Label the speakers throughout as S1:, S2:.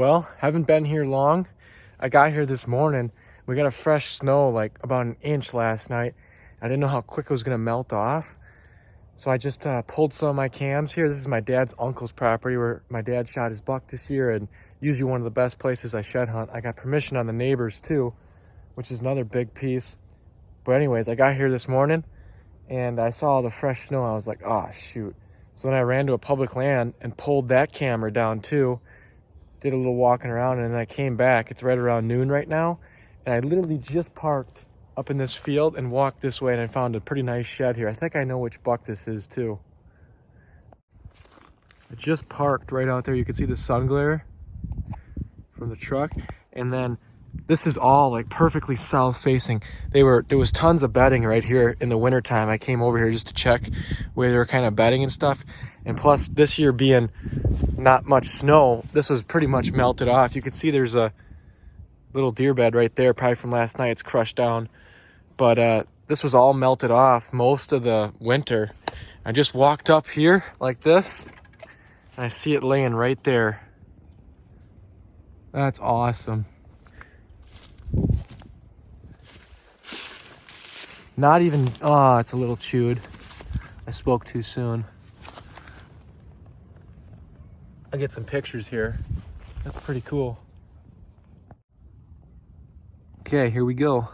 S1: Well, haven't been here long. I got here this morning. We got a fresh snow, like about an inch last night. I didn't know how quick it was gonna melt off. So I just pulled some of my cams here. This is my dad's uncle's property where my dad shot his buck this year, and usually one of the best places I shed hunt. I got permission on the neighbors too, which is another big piece. But anyways, I got here this morning and I saw the fresh snow. I was like, oh shoot. So then I ran to a public land and pulled that camera down too. Did a little walking around, and then I came back. It's right around noon right now. And I literally just parked up in this field and walked this way, and I found a pretty nice shed here. I think I know which buck this is too. I just parked right out there. You can see the sun glare from the truck. And then this is all like perfectly south facing. There was tons of bedding right here in the wintertime. I came over here just to check where they were kind of bedding and stuff. And plus this year being not much snow, this was pretty much melted off. You can see there's a little deer bed right there, probably from last night. It's crushed down. But this was all melted off most of the winter. I just walked up here like this, and I see it laying right there. That's awesome. Not even, oh, it's a little chewed. I spoke too soon. I'll get some pictures here. That's pretty cool. Okay, here we go.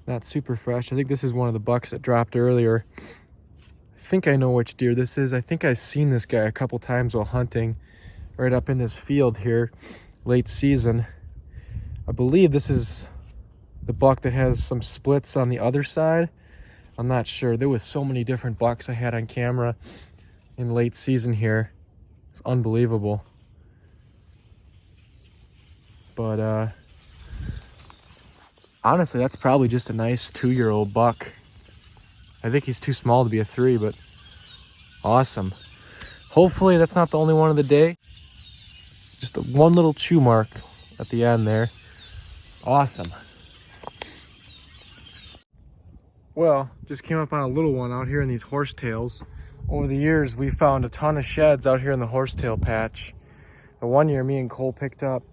S1: Not super fresh. I think this is one of the bucks that dropped earlier. I think I know which deer this is. I think I've seen this guy a couple times while hunting right up in this field here, late season. I believe this is the buck that has some splits on the other side. I'm not sure. There was so many different bucks I had on camera in late season here. It's unbelievable. But honestly, that's probably just a nice 2-year-old buck. I think he's too small to be a 3, but awesome. Hopefully that's not the only one of the day. Just one little chew mark at the end there. Awesome. Well, just came up on a little one out here in these horsetails. Over the years, we found a ton of sheds out here in the horsetail patch. The one year me and Cole picked up,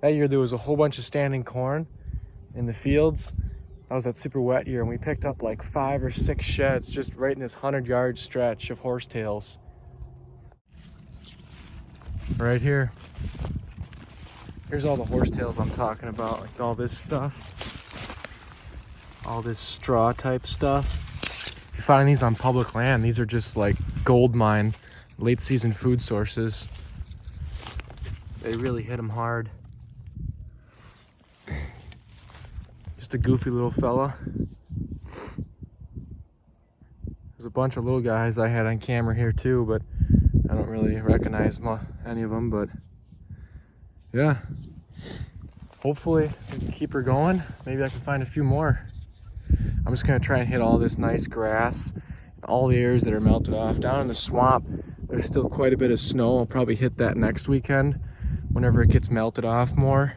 S1: that year there was a whole bunch of standing corn in the fields. That was that super wet year, and we picked up like 5 or 6 sheds just right in this 100-yard stretch of horsetails. Right here. Here's all the horsetails I'm talking about, like all this stuff. All this straw type stuff. If you find these on public land, these are just like gold mine, late season food sources. They really hit them hard. Just a goofy little fella. There's a bunch of little guys I had on camera here too, but I don't really recognize any of them. But yeah, hopefully we can keep her going. Maybe I can find a few more. I'm just gonna try and hit all this nice grass, all the areas that are melted off. Down in the swamp, there's still quite a bit of snow. I'll probably hit that next weekend whenever it gets melted off more.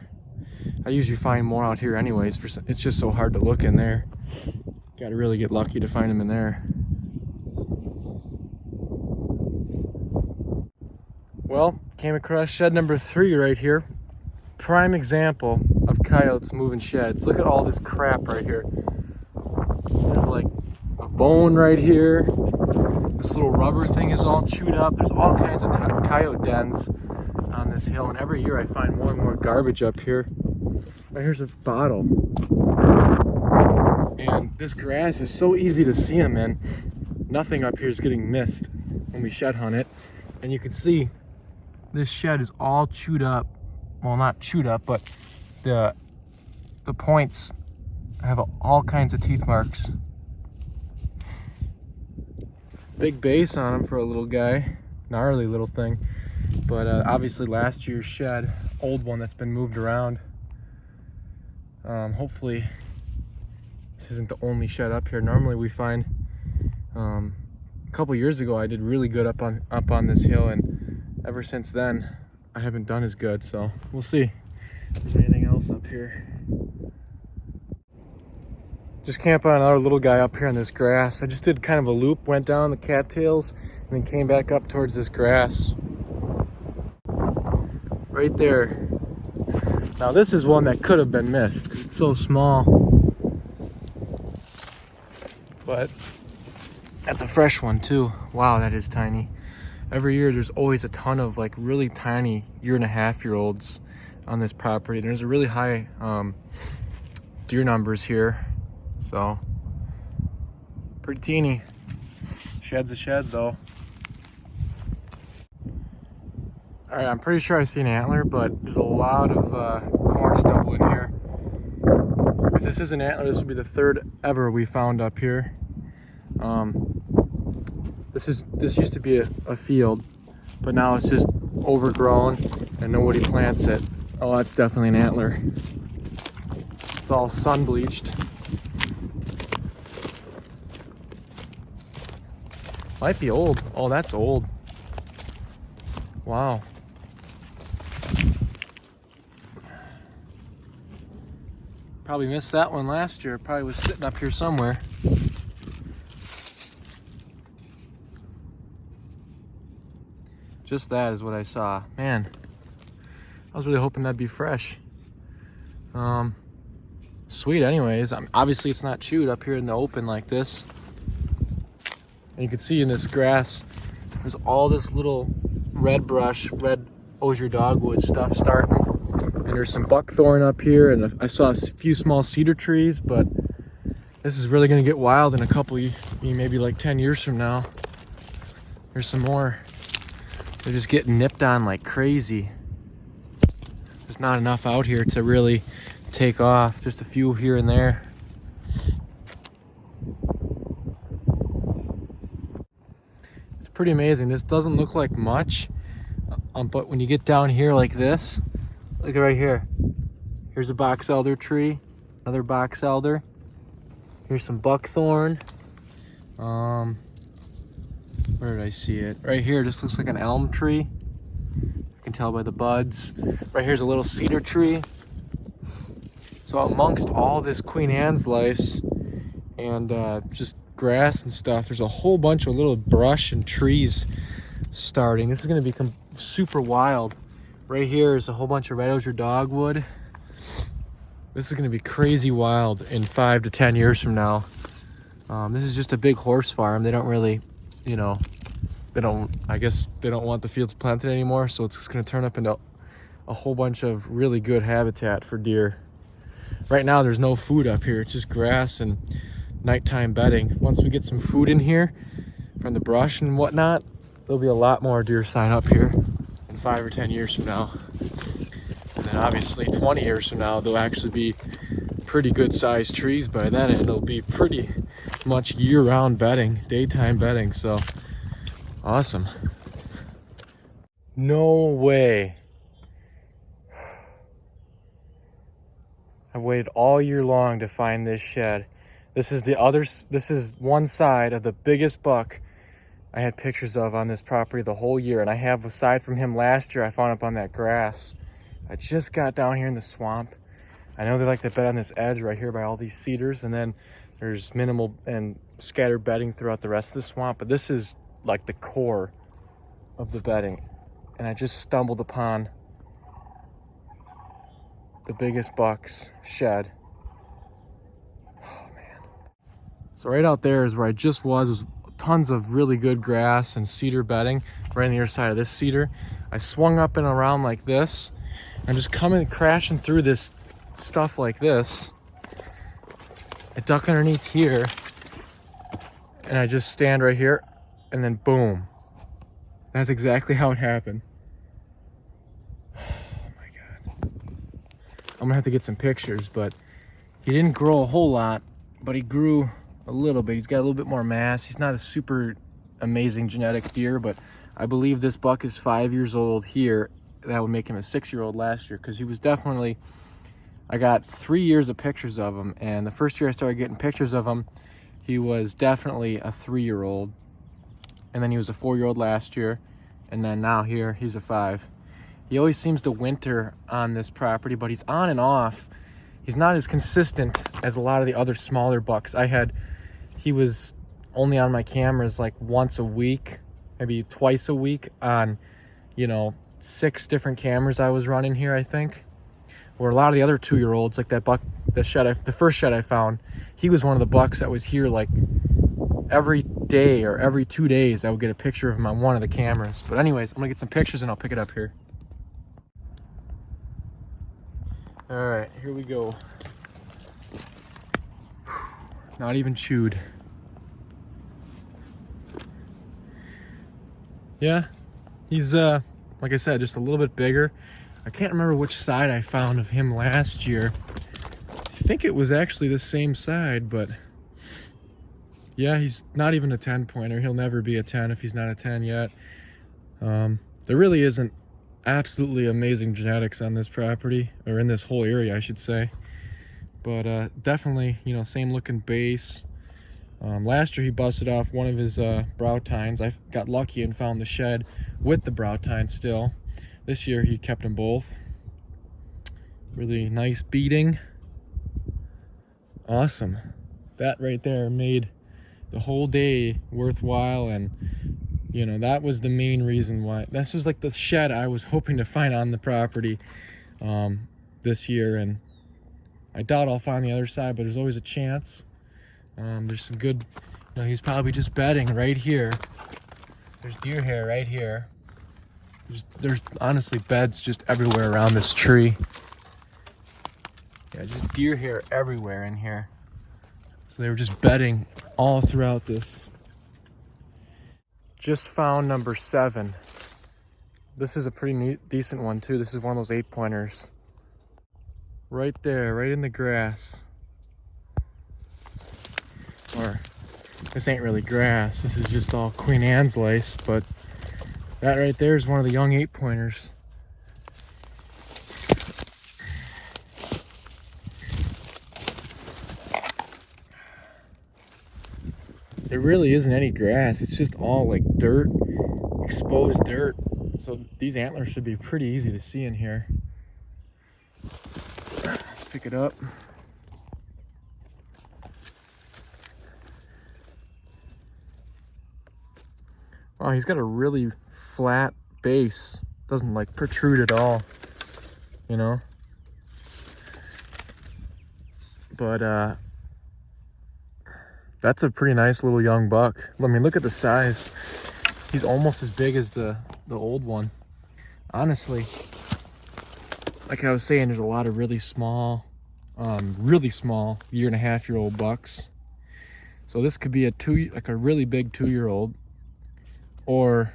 S1: I usually find more out here anyways. It's just so hard to look in there. Gotta really get lucky to find them in there. Well, came across shed number 3 right here. Prime example of coyotes moving sheds. Look at all this crap right here. There's like a bone right here. This little rubber thing is all chewed up. There's all kinds of coyote dens on this hill, and every year I find more and more garbage up here. Right here's a bottle. And this grass is so easy to see them in. Nothing up here is getting missed when we shed hunt it. And you can see this shed is all chewed up. Well, not chewed up, but the points have all kinds of teeth marks. Big base on them for a little guy. Gnarly little thing. But obviously last year's shed, old one that's been moved around. Hopefully this isn't the only shed up here. Normally we find, a couple years ago I did really good up on this hill, and ever since then I haven't done as good, so we'll see if there's anything else up here. Just camp on another little guy up here on this grass. I just did kind of a loop, went down the cattails, and then came back up towards this grass. Right there. Now this is one that could have been missed because it's so small. But that's a fresh one too. Wow, that is tiny. Every year there's always a ton of like really tiny 1.5-year-olds on this property. There's a really high deer numbers here. So, pretty teeny. Shed's a shed though. All right, I'm pretty sure I see an antler, but there's a lot of corn stubble in here. If this is an antler, this would be the third ever we found up here. This used to be a field, but now it's just overgrown and nobody plants it. Oh, that's definitely an antler. It's all sun bleached. Might be old. Oh, that's old. Wow. Probably missed that one last year. Probably was sitting up here somewhere. Just that is what I saw. Man, I was really hoping that'd be fresh. Sweet anyways. Obviously it's not chewed up here in the open like this. And you can see in this grass, there's all this little red brush, red osier dogwood stuff starting. And there's some buckthorn up here, and I saw a few small cedar trees, but this is really gonna get wild in a couple, maybe like 10 years from now. There's some more. They're just getting nipped on like crazy. There's not enough out here to really take off, just a few here and there. Pretty amazing. This doesn't look like much, but when you get down here like this, look at right here. Here's a box elder tree, another box elder. Here's some buckthorn. Where did I see it? Right here, this looks like an elm tree. I can tell by the buds. Right here's a little cedar tree. So amongst all this Queen Anne's lice and just grass and stuff, there's a whole bunch of little brush and trees starting. This is going to become super wild. Right here is a whole bunch of red osier dogwood. This is going to be crazy wild in 5 to 10 years from now. This is just a big horse farm. They don't really, I guess they don't want the fields planted anymore, so it's going to turn up into a whole bunch of really good habitat for deer. Right now there's no food up here. It's just grass and nighttime bedding. Once we get some food in here from the brush and whatnot, there'll be a lot more deer sign up here in 5 or 10 years from now. And then obviously 20 years from now, they'll actually be pretty good sized trees by then, and it'll be pretty much year-round bedding, daytime bedding. So awesome. No way. I've waited all year long to find this shed. This is one side of the biggest buck I had pictures of on this property the whole year. And I have, aside from him last year, I found up on that grass. I just got down here in the swamp. I know they like to bed on this edge right here by all these cedars. And then there's minimal and scattered bedding throughout the rest of the swamp. But this is like the core of the bedding. And I just stumbled upon the biggest buck's shed. So right out there is where I just was. There's tons of really good grass and cedar bedding right on the other side of this cedar. I swung up and around like this and just coming crashing through this stuff like this. I duck underneath here and I just stand right here and then boom. That's exactly how it happened. Oh my God. I'm gonna have to get some pictures, but he didn't grow a whole lot, but he grew a little bit. He's got a little bit more mass. He's not a super amazing genetic deer, but I believe this buck is 5 years old here. That would make him a 6-year-old last year, because he was definitely, I got 3 years of pictures of him, and the first year I started getting pictures of him, he was definitely a 3-year-old, and then he was a 4-year-old last year, and then now here he's a 5. He always seems to winter on this property, but he's on and off. he's not as consistent as a lot of the other smaller bucks. He was only on my cameras like once a week, maybe twice a week on, 6 different cameras I was running here, I think. Where a lot of the other 2-year-olds, like that buck, the first shed I found, he was one of the bucks that was here like every day or every 2 days. I would get a picture of him on one of the cameras. But anyways, I'm gonna get some pictures and I'll pick it up here. All right, here we go. Not even chewed. Yeah, he's like I said, just a little bit bigger. I can't remember which side I found of him last year. I think it was actually the same side, but yeah, he's not even a 10 pointer. He'll never be a 10 if he's not a 10 yet. There really isn't absolutely amazing genetics on this property, or in this whole area, I should say. But definitely, same looking base. Last year he busted off one of his brow tines. I got lucky and found the shed with the brow tine still. This year he kept them both. Really nice beating. Awesome. That right there made the whole day worthwhile, and that was the main reason why. This was like the shed I was hoping to find on the property this year, and I doubt I'll find the other side, but there's always a chance. There's some good, he's probably just bedding right here. There's deer hair right here. There's honestly beds just everywhere around this tree. Yeah, just deer hair everywhere in here. So they were just bedding all throughout this. Just found number 7. This is a pretty neat, decent one too. This is one of those 8-pointers. Right there, right in the grass. Or, this ain't really grass. This is just all Queen Anne's lace, but that right there is one of the young 8-pointers. There really isn't any grass. It's just all like dirt, exposed dirt. So these antlers should be pretty easy to see in here. Let's pick it up. Wow, he's got a really flat base. Doesn't like protrude at all, But that's a pretty nice little young buck. I mean, look at the size. He's almost as big as the old one. Honestly, like I was saying, there's a lot of really small 1.5-year-old bucks. So this could be a really big 2-year-old, or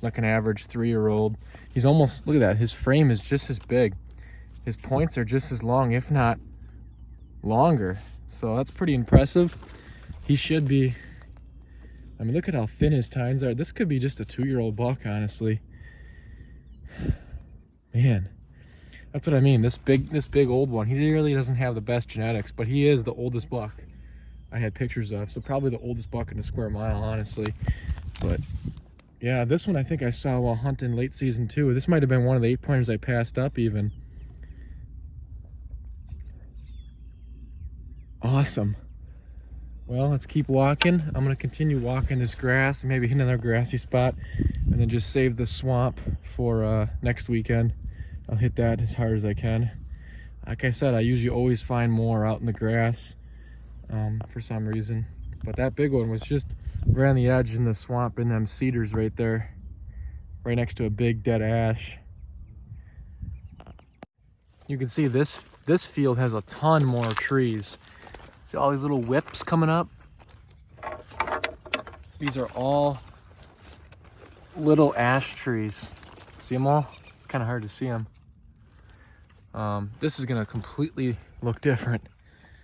S1: like an average 3-year-old. He's almost, look at that, his frame is just as big. His points are just as long, if not longer. So that's pretty impressive. He should be, I mean, look at how thin his tines are. This could be just a 2-year-old buck, honestly. Man, that's what I mean. This big old one, he really doesn't have the best genetics, but he is the oldest buck I had pictures of. So probably the oldest buck in a square mile, honestly. But yeah, this one I think I saw while hunting late season too. This might have been one of the 8-pointers I passed up even. Awesome. Well, let's keep walking. I'm gonna continue walking this grass and maybe hit another grassy spot, and then just save the swamp for next weekend. I'll hit that as hard as I can. Like I said, I usually always find more out in the grass for some reason. But that big one was just right on the edge in the swamp in them cedars right there, right next to a big dead ash. You can see this field has a ton more trees. See all these little whips coming up? These are all little ash trees. See them all? It's kind of hard to see them. This is gonna completely look different.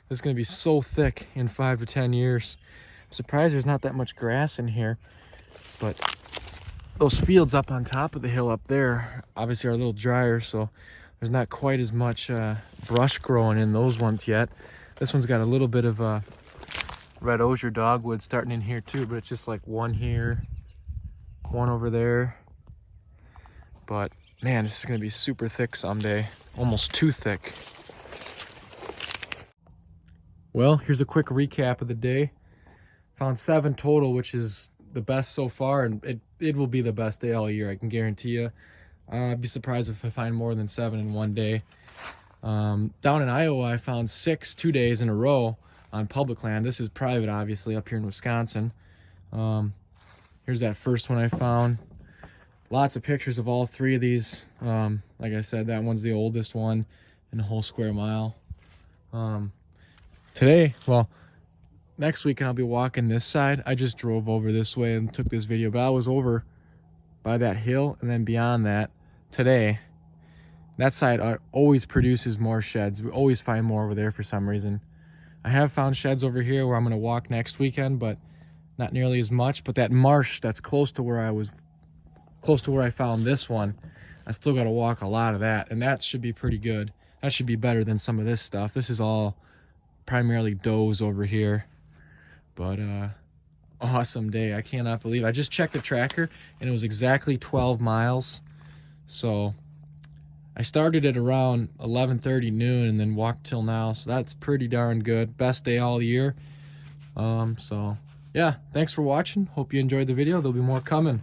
S1: This is gonna be so thick in 5 to 10 years. I'm surprised there's not that much grass in here, but those fields up on top of the hill up there obviously are a little drier, so there's not quite as much brush growing in those ones yet. This one's got a little bit of red osier dogwood starting in here too, but it's just like one here, one over there. But man, this is gonna be super thick someday, almost too thick. Well, here's a quick recap of the day. Found 7 total, which is the best so far, and it will be the best day all year, I can guarantee you. I'd be surprised if I find more than 7 in one day. Down in Iowa, I found 6 2 days in a row on public land. This is private, obviously, up here in Wisconsin. Here's that first one I found. Lots of pictures of all 3 of these. Like I said, that one's the oldest one in a whole square mile. Today, well, next week I'll be walking this side. I just drove over this way and took this video, but I was over by that hill and then beyond that today. That side always produces more sheds. We always find more over there for some reason. I have found sheds over here where I'm going to walk next weekend, but not nearly as much. But that marsh that's close to where I found this one, I still got to walk a lot of that, and that should be pretty good. That should be better than some of this stuff. This is all primarily does over here. But awesome day. I cannot believe I just checked the tracker and it was exactly 12 miles. So I started at around 11:30 noon and then walked till now, so that's pretty darn good. Best day all year. So yeah, thanks for watching. Hope you enjoyed the video. There'll be more coming.